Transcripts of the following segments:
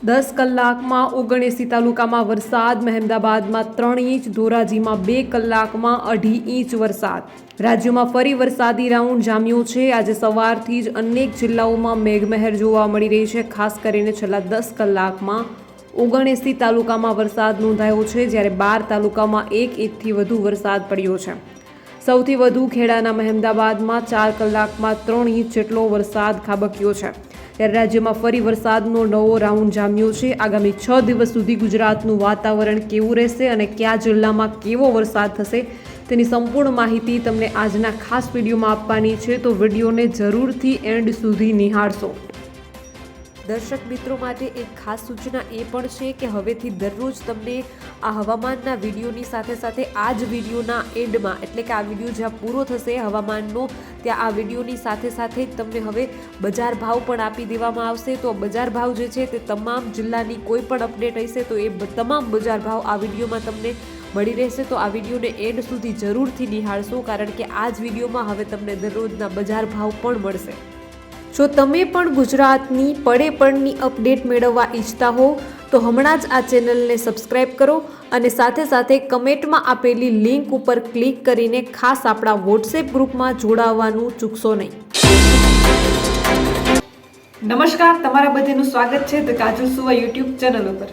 10 કલાકમાં 79 તાલુકામાં વરસાદ, મહેમદાબાદમાં 3 ઇંચ, ધોરાજીમાં 2 કલાકમાં 2.5 ઇંચ વરસાદ। રાજ્યમાં ફરી વરસાદી રાઉન્ડ જામ્યો છે। આજે સવારથી જ અનેક જિલ્લાઓમાં મેઘમહેર જોવા મળી રહી છે। ખાસ કરીને છેલ્લા 10 કલાકમાં 79 તાલુકામાં વરસાદ નોંધાયો છે, જ્યારે 12 તાલુકામાં 1 ઇંચથી વધુ વરસાદ પડ્યો છે। સૌથી વધુ ખેડાના મહેમદાબાદમાં 4 કલાકમાં 3 ઇંચ જેટલો વરસાદ ખાબક્યો છે। ત્યારે રાજ્યમાં ફરી વરસાદનો નવો રાઉન્ડ જામ્યો છે। આગામી 6 દિવસ સુધી ગુજરાતનું વાતાવરણ કેવું રહેશે અને કયા જિલ્લામાં કેવો વરસાદ થશે તેની સંપૂર્ણ માહિતી તમને આજના ખાસ વિડીયોમાં આપવાની છે, તો વિડીયોને જરૂરથી એન્ડ સુધી નિહાળશો। દર્શક મિત્રો માટે એક ખાસ સૂચના એ પણ છે કે હવેથી દરરોજ તમને આ હવામાનના વિડીયોની સાથે સાથે આ જ વિડીયોના એન્ડમાં, એટલે કે આ વિડીયો જ્યાં પૂરો થશે હવામાનનો, ત્યાં આ વિડીયોની સાથે સાથે જ તમને હવે બજાર ભાવ પણ આપી દેવામાં આવશે। તો બજાર ભાવ જે છે તે તમામ જિલ્લાની કોઈ પણ અપડેટ હશે તો એ તમામ બજાર ભાવ આ વિડીયોમાં તમને મળી રહેશે। તો આ વિડીયોને એન્ડ સુધી જરૂરથી નિહાળશો, કારણ કે આ જ વિડીયોમાં હવે તમને દરરોજના બજાર ભાવ પણ મળશે। જો તમે પણ ગુજરાતની પડે પડની અપડેટ મેળવવા ઈચ્છતા હો તો હમણાં જ આ ચેનલને સબસ્ક્રાઇબ કરો અને સાથે સાથે કમેન્ટમાં આપેલી લિંક ઉપર ક્લિક કરીને ખાસ આપણા વોટ્સએપ ગ્રુપમાં જોડાવવાનું ચૂકશો નહીં। નમસ્કાર, તમારા બધાનું સ્વાગત છે ધ કાજલ સુવા યુટ્યુબ ચેનલ ઉપર।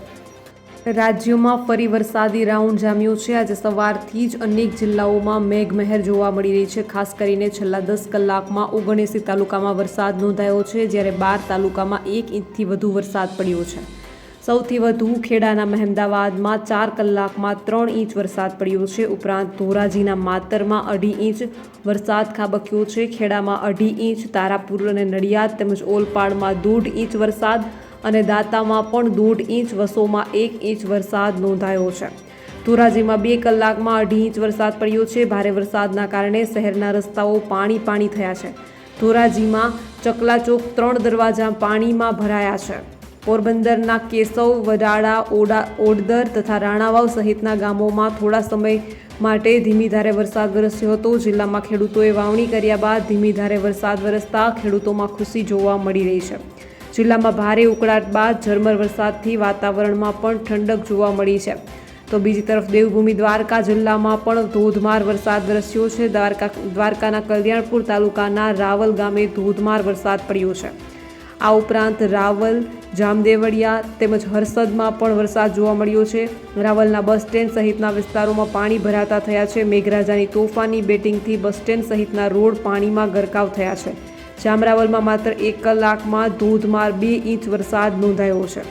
રાજ્યમાં ફરી વરસાદી રાઉન્ડ જામ્યો છે। આજે સવારથી જ અનેક જિલ્લાઓમાં મેઘમહેર જોવા મળી રહી છે। ખાસ કરીને છેલ્લા 10 કલાકમાં 79 તાલુકામાં વરસાદ નોંધાયો છે, જ્યારે 12 તાલુકામાં 1 ઇંચથી વધુ વરસાદ પડ્યો છે। સૌથી વધુ ખેડાના મહેમદાબાદમાં 4 કલાકમાં 3 ઇંચ વરસાદ પડ્યો છે। ઉપરાંત ધોરાજીના માતરમાં 2.5 ઇંચ વરસાદ ખાબક્યો છે। ખેડામાં 2.5 ઇંચ, તારાપુર અને નડિયાદ તેમજ ઓલપાડમાં 1.5 ઇંચ વરસાદ અને દાંતામાં પણ 1.5 ઇંચ, વસોમાં 1 ઇંચ વરસાદ નોંધાયો છે। ધોરાજીમાં 2 કલાકમાં 2.5 ઇંચ વરસાદ પડ્યો છે। ભારે વરસાદના કારણે શહેરના રસ્તાઓ પાણી થયા છે। ધોરાજીમાં ચકલાચોક 3 દરવાજા પાણીમાં ભરાયા છે। પોરબંદરના કેશવ, વડાળા, ઓડદર તથા રાણાવાવ સહિતના ગામોમાં થોડા સમય માટે ધીમી ધારે વરસાદ વરસ્યો હતો। જિલ્લામાં ખેડૂતોએ વાવણી કર્યા બાદ ધીમી ધારે વરસાદ વરસતા ખેડૂતોમાં ખુશી જોવા મળી રહી છે। જિલ્લામાં ભારે ઉકળાટ બાદ ઝરમર વરસાદથી વાતાવરણમાં પણ ઠંડક જોવા મળી છે। તો બીજી તરફ દેવભૂમિ દ્વારકા જિલ્લામાં પણ ધોધમાર વરસાદ વરસ્યો છે। દ્વારકાના કલ્યાણપુર તાલુકાના રાવલ ગામે ધોધમાર વરસાદ પડ્યો છે। આ ઉપરાંત રાવલ, જામદેવળિયા તેમજ હરસદમાં પણ વરસાદ જોવા મળ્યો છે। રાવલના બસ સ્ટેન્ડ સહિતના વિસ્તારોમાં પાણી ભરાતા થયા છે। મેઘરાજાની તોફાની બેટિંગથી બસ સ્ટેન્ડ સહિતના રોડ પાણીમાં ગરકાવ થયા છે। જામરાવલમાં માત્ર 1 કલાકમાં ધોધમાર 2 ઇંચ વરસાદ નોંધાયો છે।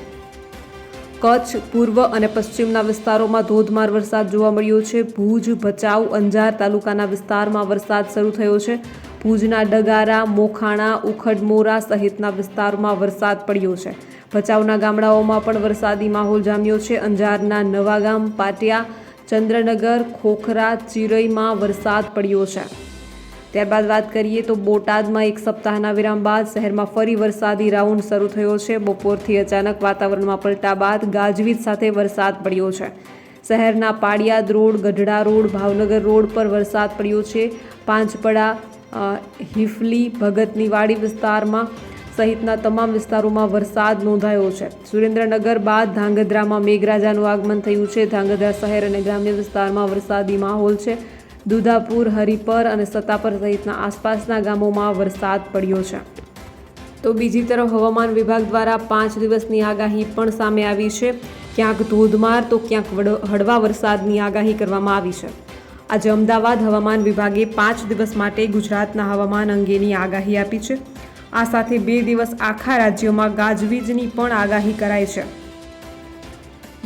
કચ્છ, પૂર્વ અને પશ્ચિમના વિસ્તારોમાં ધોધમાર વરસાદ જોવા મળ્યો છે। ભુજ, ભચાઉ, અંજાર તાલુકાના વિસ્તારમાં વરસાદ શરૂ થયો છે। ભુજના ડગારા, મોખાણા, ઉખડમોરા સહિતના વિસ્તારોમાં વરસાદ પડ્યો છે। ભચાઉના ગામડાઓમાં પણ વરસાદી માહોલ જામ્યો છે। અંજારના નવાગામ, પાટિયા, ચંદ્રનગર, ખોખરા, ચિરઈમાં વરસાદ પડ્યો છે। ત્યારબાદ વાત કરીએ તો બોટાદમાં 1 સપ્તાહના વિરામ બાદ શહેરમાં ફરી વરસાદી રાઉન્ડ શરૂ થયો છે। બપોરથી અચાનક વાતાવરણમાં પલટા બાદ ગાજવીજ સાથે વરસાદ પડ્યો છે। શહેરના પાડિયાદ road, Gadhada road, Bhavnagar road પર વરસાદ પડ્યો છે। પાંચપડા, હિફલી, ભગતની વાડી વિસ્તારમાં સહિતના તમામ વિસ્તારોમાં વરસાદ નોંધાયો છે। સુરેન્દ્રનગર બાદ ધાંગધ્રામાં મેઘરાજાનું આગમન થયું છે। ધાંગધ્રા શહેર અને ગ્રામ્ય વિસ્તારમાં વરસાદી માહોલ છે। દુધાપુર, હરિપર અને સતાપર સહિતના આસપાસના ગામોમાં વરસાદ પડ્યો છે। તો બીજી તરફ હવામાન વિભાગ દ્વારા 5 દિવસની આગાહી પણ સામે આવી છે। ક્યાંક ધોધમાર તો ક્યાંક હળવા વરસાદની આગાહી કરવામાં આવી છે। આજે અમદાવાદ હવામાન વિભાગે 5 દિવસ માટે ગુજરાતના હવામાન અંગેની આગાહી આપી છે। આ સાથે 2 દિવસ આખા રાજ્યમાં ગાજવીજની પણ આગાહી કરાઈ છે।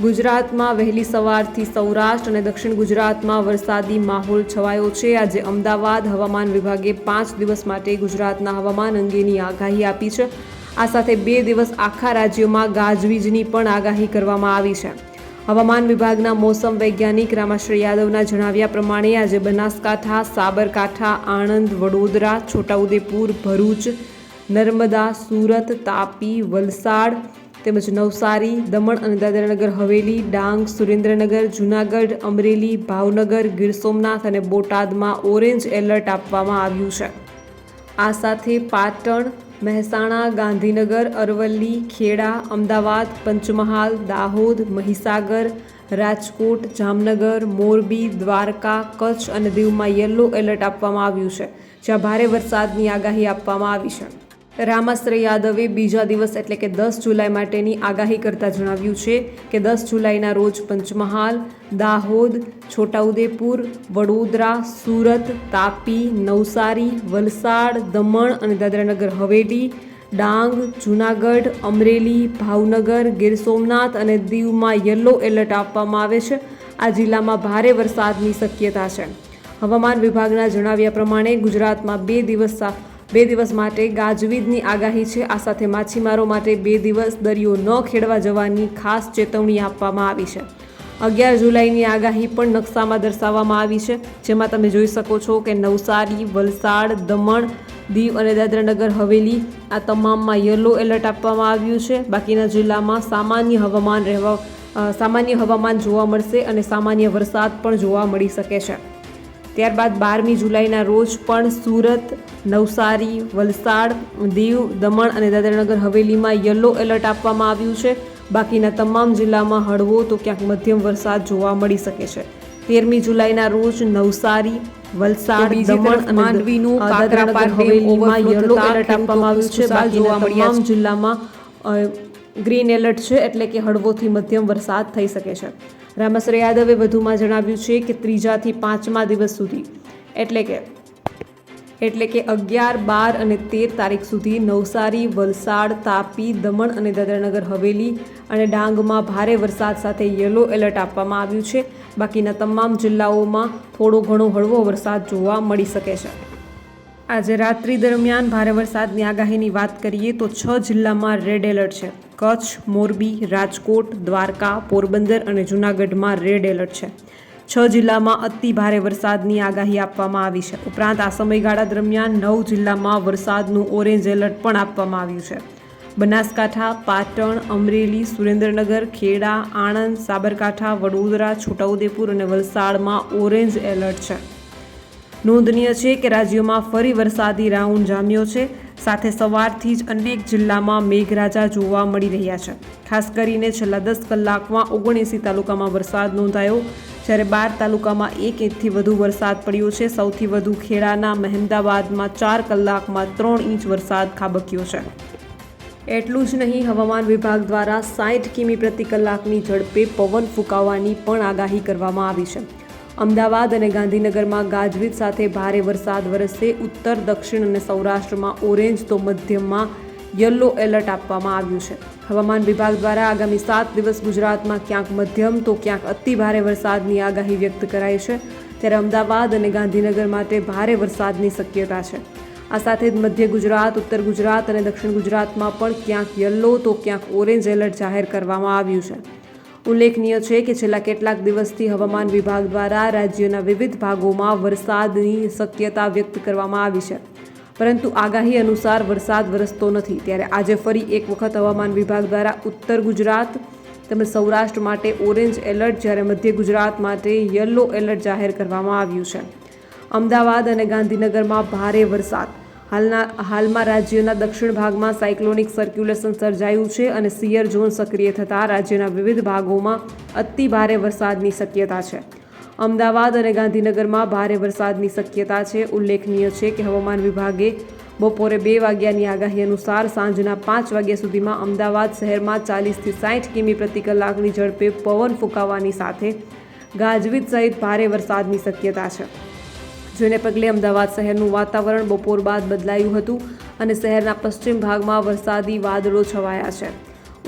ગુજરાતમાં વહેલી સવારથી સૌરાષ્ટ્ર અને દક્ષિણ ગુજરાતમાં વરસાદી માહોલ છવાયો છે। આજે અમદાવાદ હવામાન વિભાગે 5 દિવસ માટે ગુજરાતના હવામાન અંગેની આગાહી આપી છે। આ સાથે 2 દિવસ આખા રાજ્યમાં ગાજવીજની પણ આગાહી કરવામાં આવી છે। હવામાન વિભાગના મોસમ વૈજ્ઞાનિક રામાશ્રય યાદવના જણાવ્યા પ્રમાણે આજે બનાસકાંઠા, સાબરકાંઠા, આણંદ, વડોદરા, છોટાઉદેપુર, ભરૂચ, નર્મદા, સુરત, તાપી, વલસાડ તેમજ નવસારી, દમણ અને દાદરાનગર હવેલી, ડાંગ, સુરેન્દ્રનગર, જૂનાગઢ, અમરેલી, ભાવનગર, ગીર સોમનાથ અને બોટાદમાં ઓરેન્જ એલર્ટ આપવામાં આવ્યું છે। આ સાથે પાટણ, મહેસાણા, ગાંધીનગર, અરવલ્લી, ખેડા, અમદાવાદ, પંચમહાલ, દાહોદ, મહીસાગર, રાજકોટ, જામનગર, મોરબી, દ્વારકા, કચ્છ અને દીવમાં યલો એલર્ટ આપવામાં આવ્યું છે, જ્યાં ભારે વરસાદની આગાહી આપવામાં આવી છે. રામાશ્રય યાદવે બીજા દિવસ એટલે કે 10 જુલાઈ માટેની આગાહી કરતા જણાવ્યું છે કે 10 જુલાઈના રોજ પંચમહાલ, દાહોદ, છોટાઉદેપુર, વડોદરા, સુરત, તાપી, નવસારી, વલસાડ, દમણ અને દાદરાનગર હવેલી, ડાંગ, જૂનાગઢ, અમરેલી, ભાવનગર, ગીર સોમનાથ અને દીવમાં યલો એલર્ટ આપવામાં આવે છે. આ જિલ્લામાં ભારે વરસાદની શક્યતા છે. હવામાન વિભાગના જણાવ્યા પ્રમાણે ગુજરાતમાં બે દિવસ માટે ગાજવીજની આગાહી છે. આ સાથે માછીમારો માટે 2 દિવસ દરિયો ન ખેડવા જવાની ખાસ ચેતવણી આપવામાં આવી છે. 11 જુલાઈની આગાહી પણ નકશામાં દર્શાવવામાં આવી છે, જેમાં તમે જોઈ શકો છો કે નવસારી, વલસાડ, દમણ, દીવ અને દાદરાનગર હવેલી આ તમામમાં યલો એલર્ટ આપવામાં આવ્યું છે. બાકીના જિલ્લામાં સામાન્ય હવામાન જોવા મળશે અને સામાન્ય વરસાદ પણ જોવા મળી શકે છે. ત્યારબાદ 12મી જુલાઈના રોજ પણ સુરત, નવસારી, વલસાડ, દીવ, દમણ અને દાદરાનગર હવેલીમાં યલો એલર્ટ આપવામાં આવ્યું છે. બાકીના તમામ જિલ્લામાં હળવો તો ક્યાંક મધ્યમ વરસાદ જોવા મળી શકે છે. 13મી જુલાઈના રોજ નવસારી, વલસાડ, દમણ અને માંડવીનું દાદરાનગર હવેલીમાં યલો એલર્ટ આપવામાં આવ્યું છે. બાકીના તમામ જિલ્લામાં ગ્રીન એલર્ટ છે, એટલે કે હળવોથી મધ્યમ વરસાદ થઈ શકે છે. રામાશ્રય યાદવે વધુમાં જણાવ્યું છે કે 3જા થી 5મા દિવસ સુધી એટલે કે 11, 12 અને 13 તારીખ સુધી નવસારી, વલસાડ, તાપી, દમણ અને દાદરાનગર હવેલી અને ડાંગમાં ભારે વરસાદ સાથે યલો એલર્ટ આપવામાં આવ્યું છે. બાકીના તમામ જિલ્લાઓમાં થોડો ઘણો હળવો વરસાદ જોવા મળી શકે છે. આજે રાત્રિ દરમિયાન ભારે વરસાદની આગાહીની વાત કરીએ તો 6 જિલ્લામાં રેડ એલર્ટ છે. કચ્છ, મોરબી, રાજકોટ, દ્વારકા, પોરબંદર અને જૂનાગઢમાં રેડ એલર્ટ છે. 6 જિલ્લામાં અતિ ભારે વરસાદની આગાહી આપવામાં આવી છે. ઉપરાંત આ સમયગાળા દરમિયાન 9 જિલ્લામાં વરસાદનું ઓરેન્જ એલર્ટ પણ આપવામાં આવ્યું છે. બનાસકાંઠા, પાટણ, અમરેલી, સુરેન્દ્રનગર, ખેડા, આણંદ, સાબરકાંઠા, વડોદરા, છોટાઉદેપુર અને વલસાડમાં ઓરેન્જ એલર્ટ છે. નોંધનીય છે કે રાજ્યમાં ફરી વરસાદી રાઉન્ડ જામ્યો છે. સાથે સવારથી જ અનેક જિલ્લામાં મેઘરાજા જોવા મળી રહ્યા છે. ખાસ કરીને છેલ્લા 10 કલાકમાં 79 તાલુકામાં વરસાદ નોંધાયો, જ્યારે 12 તાલુકામાં 1 ઇંચથી વધુ વરસાદ પડ્યો છે. સૌથી વધુ ખેડાના મહેમદાવાદમાં 4 કલાકમાં 3 ઇંચ વરસાદ ખાબક્યો છે. એટલું જ નહીં, હવામાન વિભાગ દ્વારા 60 કિમી પ્રતિ કલાકની ઝડપે પવન ફૂંકાવાની પણ આગાહી કરવામાં આવી છે. અમદાવાદ અને ગાંધીનગરમાં ગાજવીજ સાથે ભારે વરસાદ વરસશે. ઉત્તર, દક્ષિણ અને સૌરાષ્ટ્રમાં ઓરેન્જ તો મધ્યમાં યલો એલર્ટ આપવામાં આવ્યું છે. હવામાન વિભાગ દ્વારા આગામી 7 દિવસ ગુજરાતમાં ક્યાંક મધ્યમ તો ક્યાંક અતિ ભારે વરસાદની આગાહી વ્યક્ત કરાઈ છે. ત્યારે અમદાવાદ અને ગાંધીનગર માટે ભારે વરસાદની શક્યતા છે. આ સાથે જ મધ્ય ગુજરાત, ઉત્તર ગુજરાત અને દક્ષિણ ગુજરાતમાં પણ ક્યાંક યલો તો ક્યાંક ઓરેન્જ એલર્ટ જાહેર કરવામાં આવ્યું છે. ઉલ્લેખનીય છે કે છેલ્લા કેટલાક દિવસથી હવામાન વિભાગ દ્વારા રાજ્યના વિવિધ ભાગોમાં વરસાદની શક્યતા વ્યક્ત કરવામાં આવી છે, પરંતુ આગાહી અનુસાર વરસાદ વરસતો નથી. ત્યારે આજે ફરી એક વખત હવામાન વિભાગ દ્વારા ઉત્તર ગુજરાત તેમજ સૌરાષ્ટ્ર માટે ઓરેન્જ એલર્ટ, જ્યારે મધ્ય ગુજરાત માટે યલો એલર્ટ જાહેર કરવામાં આવ્યું છે. અમદાવાદ અને ગાંધીનગરમાં ભારે વરસાદ. હાલમાં રાજ્યના દક્ષિણ ભાગમાં સાયક્લોનિક સર્ક્યુલેશન સર્જાયું છે અને સિયર ઝોન સક્રિય થતાં રાજ્યના વિવિધ ભાગોમાં અતિ ભારે વરસાદની શક્યતા છે. અમદાવાદ અને ગાંધીનગરમાં ભારે વરસાદની શક્યતા છે. ઉલ્લેખનીય છે કે હવામાન વિભાગે બપોરે 2 વાગ્યાની આગાહી અનુસાર સાંજના 5 વાગ્યા સુધીમાં અમદાવાદ શહેરમાં 40થી 60 કિમી પ્રતિ કલાકની ઝડપે પવન ફૂંકાવાની સાથે ગાજવીજ સહિત ભારે વરસાદની શક્યતા છે. જેને પગલે અમદાવાદ શહેરનું વાતાવરણ બપોર બાદ બદલાયું હતું અને શહેરના પશ્ચિમ ભાગમાં વરસાદી વાદળો છવાયા છે.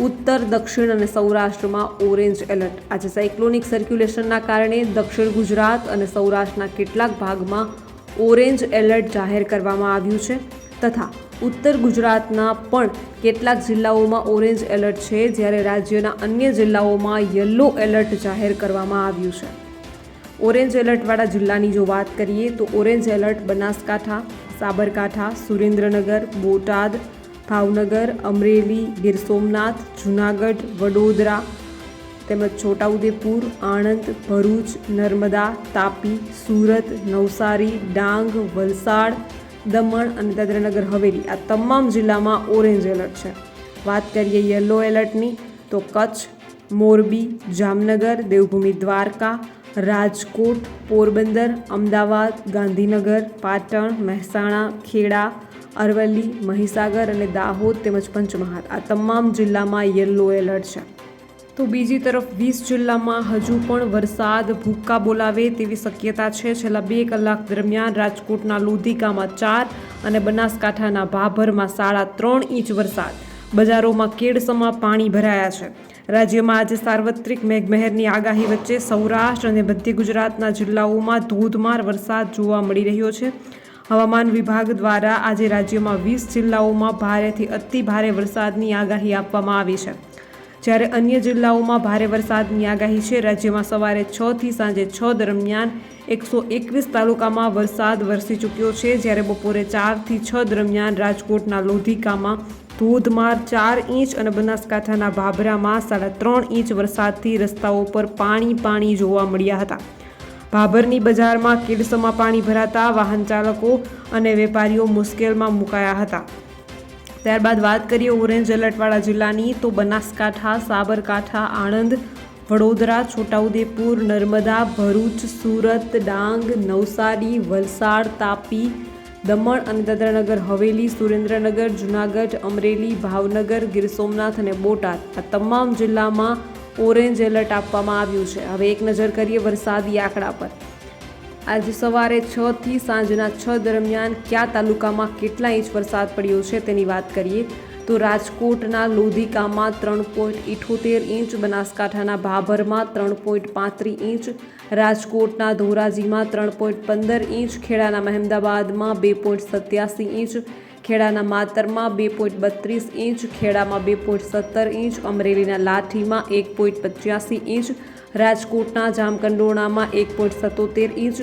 ઉત્તર, દક્ષિણ અને સૌરાષ્ટ્રમાં ઓરેન્જ એલર્ટ. આજે સાયક્લોનિક સર્ક્યુલેશનના કારણે દક્ષિણ ગુજરાત અને સૌરાષ્ટ્રના કેટલાક ભાગમાં ઓરેન્જ એલર્ટ જાહેર કરવામાં આવ્યું છે, તથા ઉત્તર ગુજરાતના પણ કેટલાક જિલ્લાઓમાં ઓરેન્જ એલર્ટ છે, જ્યારે રાજ્યના અન્ય જિલ્લાઓમાં યલો એલર્ટ જાહેર કરવામાં આવ્યું છે. ઓરેન્જ એલર્ટવાળા જિલ્લાની જો વાત કરીએ તો ઓરેન્જ એલર્ટ બનાસકાંઠા, સાબરકાંઠા, સુરેન્દ્રનગર, બોટાદ, ભાવનગર, અમરેલી, ગીર સોમનાથ, જૂનાગઢ, વડોદરા તેમજ છોટાઉદેપુર, આણંદ, ભરૂચ, નર્મદા, તાપી, સુરત, નવસારી, ડાંગ, વલસાડ, દમણ અને દાદરાનગર હવેલી આ તમામ જિલ્લામાં ઓરેન્જ એલર્ટ છે. વાત કરીએ યલો એલર્ટની તો કચ્છ, મોરબી, જામનગર, દેવભૂમિ દ્વારકા, રાજકોટ, પોરબંદર, અમદાવાદ, ગાંધીનગર, પાટણ, મહેસાણા, ખેડા, અરવલ્લી, મહીસાગર અને દાહોદ તેમજ પંચમહાલ આ તમામ જિલ્લામાં યલો એલર્ટ છે. તો બીજી તરફ 20 જિલ્લામાં હજુ પણ વરસાદ ભૂક્કા બોલાવે તેવી શક્યતા છે. છેલ્લા 2 કલાક દરમિયાન રાજકોટના લોધિકામાં 4 અને બનાસકાંઠાના ભાભરમાં 3.5 ઇંચ વરસાદ. બજારોમાં કેડસમાં પાણી ભરાયા છે. રાજ્યમાં આજે સાર્વત્રિક મેઘમહેરની આગાહી વચ્ચે સૌરાષ્ટ્ર અને મધ્ય ગુજરાતના જિલ્લાઓમાં ધોધમાર વરસાદ જોવા મળી રહ્યો છે. હવામાન વિભાગ દ્વારા આજે રાજ્યમાં 20 જિલ્લાઓમાં ભારેથી અતિ ભારે વરસાદની આગાહી આપવામાં આવી છે. જ્યારે અન્ય જિલ્લાઓમાં ભારે વરસાદની આગાહી છે. રાજ્યમાં સવારે 6 થી સાંજે 6 દરમિયાન 121 તાલુકામાં વરસાદ વરસી ચૂક્યો છે. જ્યારે બપોરે 4 થી 6 દરમિયાન રાજકોટના લોધિકામાં ધોધમાર 4 ઇંચ અને બનાસકાંઠાના ભાભરામાં 3.5 ઇંચ વરસાદથી રસ્તાઓ પર પાણી જોવા મળ્યા હતા. ભાભરની બજારમાં કેડસમાં પાણી ભરાતા વાહન ચાલકો અને વેપારીઓ મુશ્કેલમાં મુકાયા હતા. ત્યારબાદ વાત કરીએ ઓરેન્જ એલર્ટવાળા જિલ્લાની તો બનાસકાંઠા, સાબરકાંઠા, આણંદ, વડોદરા, છોટાઉદેપુર, નર્મદા, ભરૂચ, સુરત, ડાંગ, નવસારી, વલસાડ, તાપી, દમણ અને દાદરાનગર હવેલી, સુરેન્દ્રનગર, જૂનાગઢ, અમરેલી, ભાવનગર, ગીર સોમનાથ અને બોટાદ આ તમામ જિલ્લામાં ઓરેન્જ એલર્ટ આપવામાં આવ્યું છે. હવે એક નજર કરીએ વરસાદી આંકડા પર. આજે સવારે 6 થી સાંજના 6 દરમિયાન કયા તાલુકામાં કેટલા ઇંચ વરસાદ પડ્યો છે તેની વાત કરીએ તો રાજકોટના લોધિકામાં 3.78 ઇંચ, બનાસકાંઠાના ભાભરમાં 3.35 ઇંચ, રાજકોટના ધોરાજીમાં 3.15 ઇંચ, ખેડાના મહેમદાબાદમાં 2.87 ઇંચ, ખેડાના માતરમાં 2.32 ઇંચ, ખેડામાં 2.17 ઇંચ, અમરેલીના લાઠીમાં 1.85 ઇંચ, રાજકોટના જામકંડોરણામાં 1.77 ઇંચ,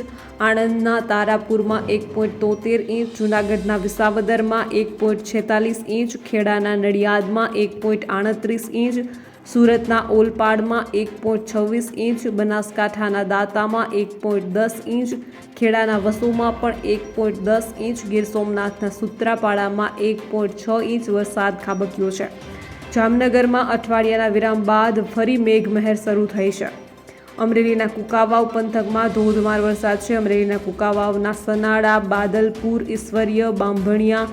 આણંદના તારાપુરમાં 1.73 ઇંચ, જૂનાગઢના વિસાવદરમાં 1.46 ઇંચ, ખેડાના નડિયાદમાં 1.38 ઇંચ, સુરતના ઓલપાડમાં 1.26 ઇંચ, બનાસકાંઠાના દાંતામાં 1.10 ઇંચ, ખેડાના વસુમાં પણ 1.10 ઇંચ, ગીર સોમનાથના સૂત્રાપાડામાં 1.6 ઇંચ વરસાદ ખાબક્યો છે. જામનગરમાં અઠવાડિયાના વિરામ બાદ ફરી મેઘમહેર શરૂ થઈ છે. અમરેલીના કુકાવાવ પંથકમાં ધોધમાર વરસાદ છે. અમરેલીના કુકાવાવના સનાડા, બાદલપુર, ઈશ્વરીય, બાંભણિયા,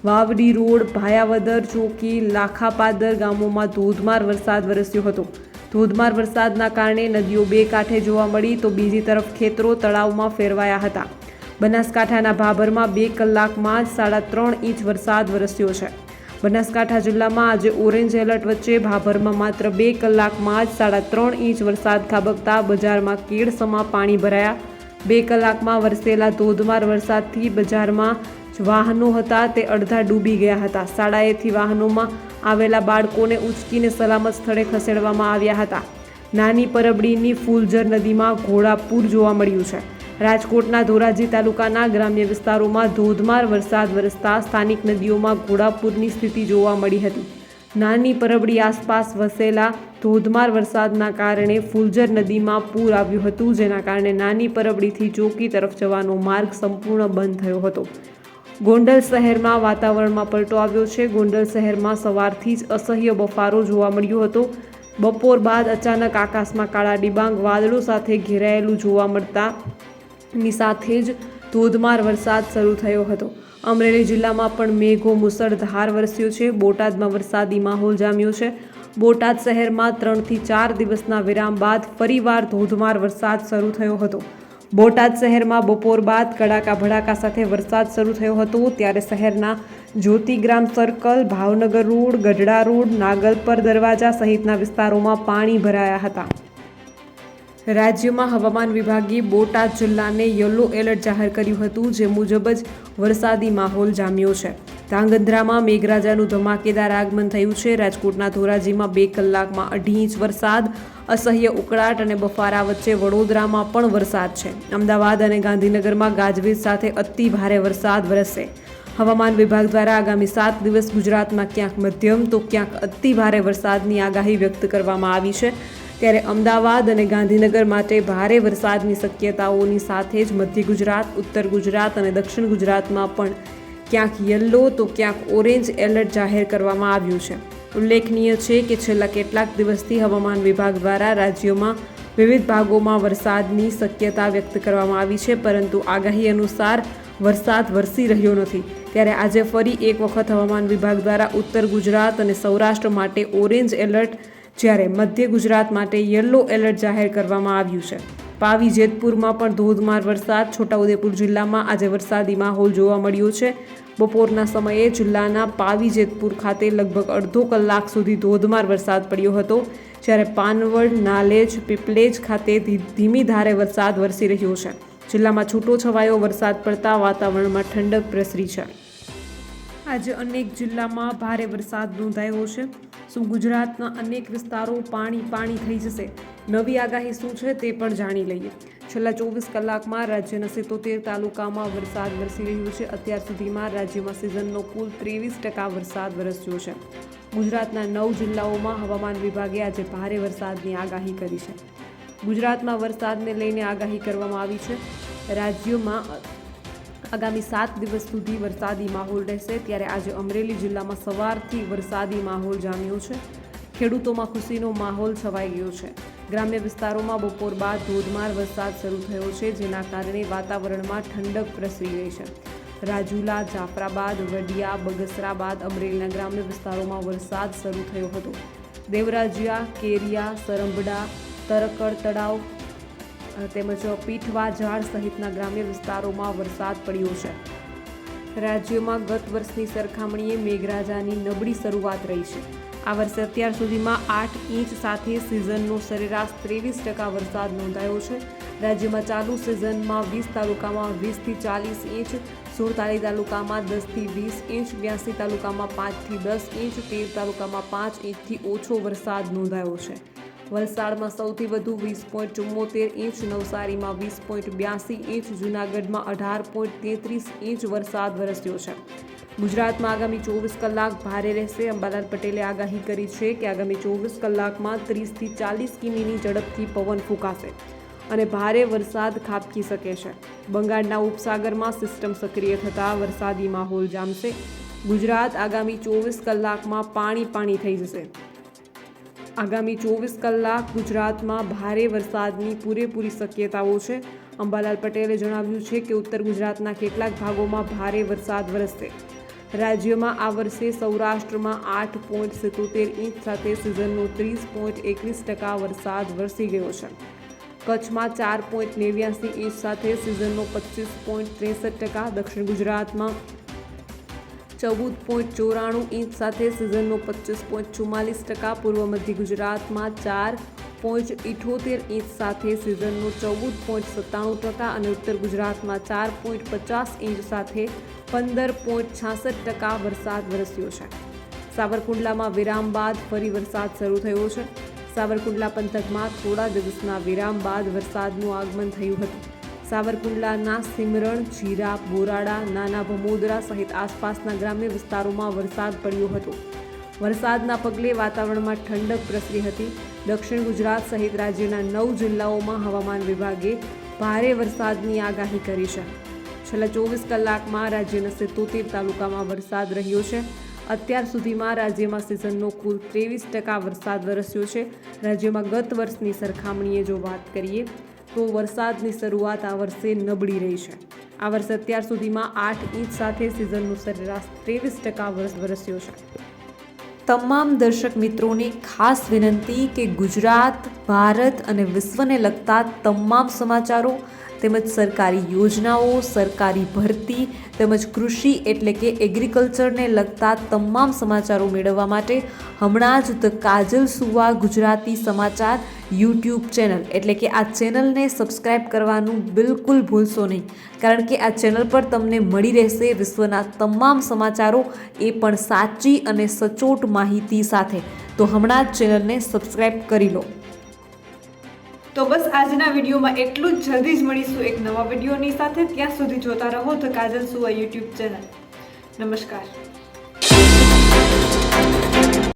વાવડી રોડ, ભાયાવદર ચોકી, લાખાપાદર ગામોમાં ધોધમાર વરસાદ વરસ્યો હતો. ધોધમાર વરસાદના કારણે નદીઓ બે કાંઠે જોવા મળી તો બીજી તરફ ખેતરો તળાવમાં ફેરવાયા હતા. બનાસકાંઠાના ભાભરમાં 2 કલાકમાં જ 3.5 ઇંચ વરસાદ વરસ્યો છે. બનાસકાંઠા જિલ્લામાં આજે ઓરેન્જ એલર્ટ વચ્ચે ભાભરમાં માત્ર 2 કલાકમાં જ 3.5 ઇંચ વરસાદ ખાબકતા બજારમાં કેડસમાં પાણી ભરાયા. 2 કલાકમાં વરસેલા ધોધમાર વરસાદથી બજારમાં વાહનો હતા તે અડધા ડૂબી ગયા હતા. શાળાએથી વાહનોમાં આવેલા બાળકોને ઉંચકીને સલામત સ્થળે ખસેડવામાં આવ્યા હતા. નાની પરબડીની ફૂલઝર નદીમાં ઘોડાપૂર જોવા મળ્યું છે. રાજકોટના ધોરાજી તાલુકાના ગ્રામ્ય વિસ્તારોમાં ધોધમાર વરસાદ વરસતા સ્થાનિક નદીઓમાં ઘોડાપૂરની સ્થિતિ જોવા મળી હતી. નાની પરબડી આસપાસ વસેલા ધોધમાર વરસાદના કારણે ફૂલઝર નદીમાં પૂર આવ્યું હતું, જેના કારણે નાની પરબડીથી ચોકી તરફ જવાનો માર્ગ સંપૂર્ણ બંધ થયો હતો. ગોંડલ શહેરમાં વાતાવરણમાં પલટો આવ્યો છે. ગોંડલ શહેરમાં સવારથી જ અસહ્ય બફારો જોવા મળ્યો હતો. બપોર બાદ અચાનક આકાશમાં કાળા ડિબાંગ વાદળો સાથે ઘેરાયેલું જોવા મળતાની સાથે જ ધોધમાર વરસાદ શરૂ થયો હતો. અમરેલી જિલ્લામાં પણ મેઘો મુસળધાર વરસ્યો છે. બોટાદમાં વરસાદી માહોલ જામ્યો છે. બોટાદ શહેરમાં 3 થી 4 દિવસના વિરામ બાદ ફરીવાર ધોધમાર વરસાદ શરૂ થયો હતો. બોટાદ શહેરમાં બપોર બાદ કડાકા ભડાકા સાથે વરસાદ શરૂ થયો હતો. ત્યારે શહેરના Jyotigram circle, Bhavnagar road, Gadhada road, Nagalpar દરવાજા સહિતના વિસ્તારોમાં પાણી ભરાયા હતા. રાજ્યમાં હવામાન વિભાગે બોટાદ જિલ્લાને યલો એલર્ટ જાહેર કર્યું હતું, જે મુજબ જ વરસાદી માહોલ જામ્યો છે. ધ્રાંગધ્રામાં મેઘરાજાનું ધમાકેદાર આગમન થયું છે. રાજકોટના ધોરાજીમાં 2 કલાકમાં 2.5 ઇંચ વરસાદ, અસહ્ય ઉકળાટ અને બફારા વચ્ચે વડોદરામાં પણ વરસાદ છે. અમદાવાદ અને ગાંધીનગરમાં ગાજવીજ સાથે અતિ ભારે વરસાદ વરસશે. હવામાન વિભાગ દ્વારા આગામી 7 દિવસ ગુજરાતમાં ક્યાંક મધ્યમ તો ક્યાંક અતિ ભારે વરસાદની આગાહી વ્યક્ત કરવામાં આવી છે. ત્યારે અમદાવાદ અને ગાંધીનગર માટે ભારે વરસાદની શક્યતાઓની સાથે જ મધ્ય ગુજરાત, ઉત્તર ગુજરાત અને દક્ષિણ ગુજરાતમાં પણ ક્યાંક યલો તો ક્યાંક ઓરેન્જ એલર્ટ જાહેર કરવામાં આવ્યું છે. ઉલ્લેખનીય છે કે છેલ્લા કેટલાક દિવસથી હવામાન વિભાગ દ્વારા રાજ્યોમાં વિવિધ ભાગોમાં વરસાદની શક્યતા વ્યક્ત કરવામાં આવી છે, પરંતુ આગાહી અનુસાર વરસાદ વરસી રહ્યો નથી. ત્યારે આજે ફરી એક વખત હવામાન વિભાગ દ્વારા ઉત્તર ગુજરાત અને સૌરાષ્ટ્ર માટે ઓરેન્જ એલર્ટ, જ્યારે મધ્ય ગુજરાત માટે યલો એલર્ટ જાહેર કરવામાં આવ્યું છે. પાવી જેતપુરમાં પણ ધોધમાર વરસાદ. છોટાઉદેપુર જિલ્લામાં આજે વરસાદી માહોલ જોવા મળ્યો છે. બપોરના સમયે જિલ્લાના પાવી જેતપુર ખાતે લગભગ અડધો કલાક સુધી ધોધમાર વરસાદ પડ્યો હતો, જ્યારે પાનવડ, નાલેજ, પીપલેજ ખાતે ધીમી ધારે વરસાદ વરસી રહ્યો છે. જિલ્લામાં છૂટો છવાયો વરસાદ પડતા વાતાવરણમાં ઠંડક પ્રસરી છે. આજે અનેક જિલ્લામાં ભારે વરસાદ નોંધાયો છે. શું ગુજરાતના અનેક વિસ્તારો પાણી થઈ જશે? નવી આગાહી શું છે તે પણ જાણી લઈએ. છેલ્લા 24 કલાકમાં રાજ્યના 77 તાલુકામાં વરસાદ વરસી રહ્યો છે. અત્યાર સુધીમાં રાજ્યમાં સિઝનનો કુલ 23% વરસાદ વરસ્યો છે. ગુજરાતના 9 જિલ્લાઓમાં હવામાન વિભાગે આજે ભારે વરસાદની આગાહી કરી છે. ગુજરાતમાં વરસાદને લઈને આગાહી કરવામાં આવી છે. રાજ્યોમાં આગામી 7 દિવસ સુધી વરસાદી માહોલ રહેશે. ત્યારે આજે અમરેલી જિલ્લામાં સવારથી વરસાદી માહોલ જામ્યો છે. ખેડૂતોમાં ખુશીનો માહોલ છવાઈ ગયો છે. ગ્રામ્ય વિસ્તારોમાં બપોર બાદ ધોધમાર વરસાદ શરૂ થયો છે, જેના કારણે વાતાવરણમાં ઠંડક પ્રસરી ગઈ છે. રાજુલા, જાફરાબાદ, વડિયા, બગસરા બાદ અમરેલીના ગ્રામ્ય વિસ્તારોમાં વરસાદ શરૂ થયો હતો. દેવરાજિયા, કેરિયા, સરંબડા, તરકડ તળાવ તેમજ પીઠવા ઝાડ સહિતના ગ્રામ્ય વિસ્તારોમાં વરસાદ પડ્યો છે. રાજ્યમાં ગત વર્ષની સરખામણીએ મેઘરાજાની નબળી શરૂઆત રહી છે. આ વર્ષે અત્યાર સુધીમાં 8 ઇંચ સાથે સિઝનનો સરેરાશ 23% વરસાદ નોંધાયો છે. રાજ્યમાં ચાલુ સિઝનમાં 20 તાલુકામાં 20 થી 40 ઇંચ, 16 તાલુકામાં 10 થી 20 ઇંચ, 82 તાલુકામાં 5 થી 10 ઇંચ, 13 તાલુકામાં 5 ઇંચથી ઓછો વરસાદ નોંધાયો છે. વલસાડમાં સૌથી વધુ 20.74 ઇંચ, નવસારીમાં 20.82 ઇંચ, જૂનાગઢમાં 18.33 ઇંચ વરસાદ વરસ્યો છે. ગુજરાતમાં આગામી 24 કલાક ભારે રહેશે. અંબાલાલ પટેલે આગાહી કરી છે કે આગામી 24 કલાકમાં 30 થી 40 કિમીની ઝડપથી પવન ફૂંકાશે અને ભારે વરસાદ ખાબકી શકે છે. બંગાળના ઉપસાગરમાં સિસ્ટમ સક્રિય થતાં વરસાદી માહોલ જામશે. ગુજરાત આગામી 24 કલાકમાં પાણી થઈ જશે. આગામી 24 કલાક ગુજરાતમાં ભારે વરસાદની પૂરેપૂરી શક્યતાઓ છે. અંબાલાલ પટેલે જણાવ્યું છે કે ઉત્તર ગુજરાતના કેટલાક ભાગોમાં ભારે વરસાદ વરસશે. રાજ્યમાં આ વર્ષે સૌરાષ્ટ્રમાં 8.77 ઇંચ સાથે સિઝનનો 30.21% વરસાદ વરસી ગયો છે. કચ્છમાં 4.89 ઇંચ સાથે સિઝનનો 25.63%, દક્ષિણ ગુજરાતમાં 14.94 ઇંચ સાથે સિઝનનો 25.44%, પૂર્વ મધ્ય ગુજરાતમાં 4.78 ઇંચ સાથે સિઝનનો 14.97% અને ઉત્તર ગુજરાતમાં 4.50 ઇંચ સાથે 15.66% વરસાદ વરસ્યો છે. સાવરકુંડલામાં વિરામ બાદ ફરી વરસાદ શરૂ થયો છે. સાવરકુંડલા પંથકમાં થોડા દિવસના વિરામ બાદ વરસાદનું આગમન થયું હતું. સાવરકુંડલાના સિમરણ, જીરા, બોરાડા, નાના ભમોદરા સહિત આસપાસના ગ્રામ્ય વિસ્તારોમાં વરસાદ પડ્યો હતો. વરસાદના પગલે વાતાવરણમાં ઠંડક પ્રસરી હતી. દક્ષિણ ગુજરાત સહિત રાજ્યના 9 જિલ્લાઓમાં હવામાન વિભાગે ભારે વરસાદની આગાહી કરી છે. છેલ્લા 24 કલાકમાં રાજ્યના 77 તાલુકામાં વરસાદ રહ્યો છે. અત્યાર સુધીમાં રાજ્યમાં સિઝનનો કુલ 23% વરસાદ વરસ્યો છે. રાજ્યમાં ગત વર્ષની સરખામણીએ જો વાત કરીએ તો વરસાદની શરૂઆત આ વર્ષે નબળી રહી છે. આ વર્ષે અત્યાર સુધીમાં 8 ઇંચ સાથે સિઝનનો સરેરાશ 23% વરસ્યો છે. તમામ દર્શક મિત્રોને ખાસ વિનંતી કે ગુજરાત, ભારત અને વિશ્વને લગતા તમામ સમાચારો તેમજ સરકારી યોજનાઓ, સરકારી ભરતી તેમજ કૃષિ એટલે કે એગ્રીકલ્ચરને લગતા તમામ સમાચારો મેળવવા માટે હમણાં જ ધ કાજલ સુવા ગુજરાતી સમાચાર યુટ્યુબ ચેનલ એટલે કે આ ચેનલને સબસ્ક્રાઈબ કરવાનું બિલકુલ ભૂલશો નહીં, કારણ કે આ ચેનલ પર તમને મળી રહેશે વિશ્વના તમામ સમાચારો, એ પણ સાચી અને સચોટ માહિતી સાથે. તો હમણાં જ ચેનલને સબસ્ક્રાઈબ કરી લો. તો બસ આજના વિડીયોમાં એટલું જ. જલ્દી જ મળીશું એક નવા વિડીયોની સાથે. ત્યાં સુધી જોતા રહો ધ કાજલ સુવા યુટ્યુબ ચેનલ. નમસ્કાર.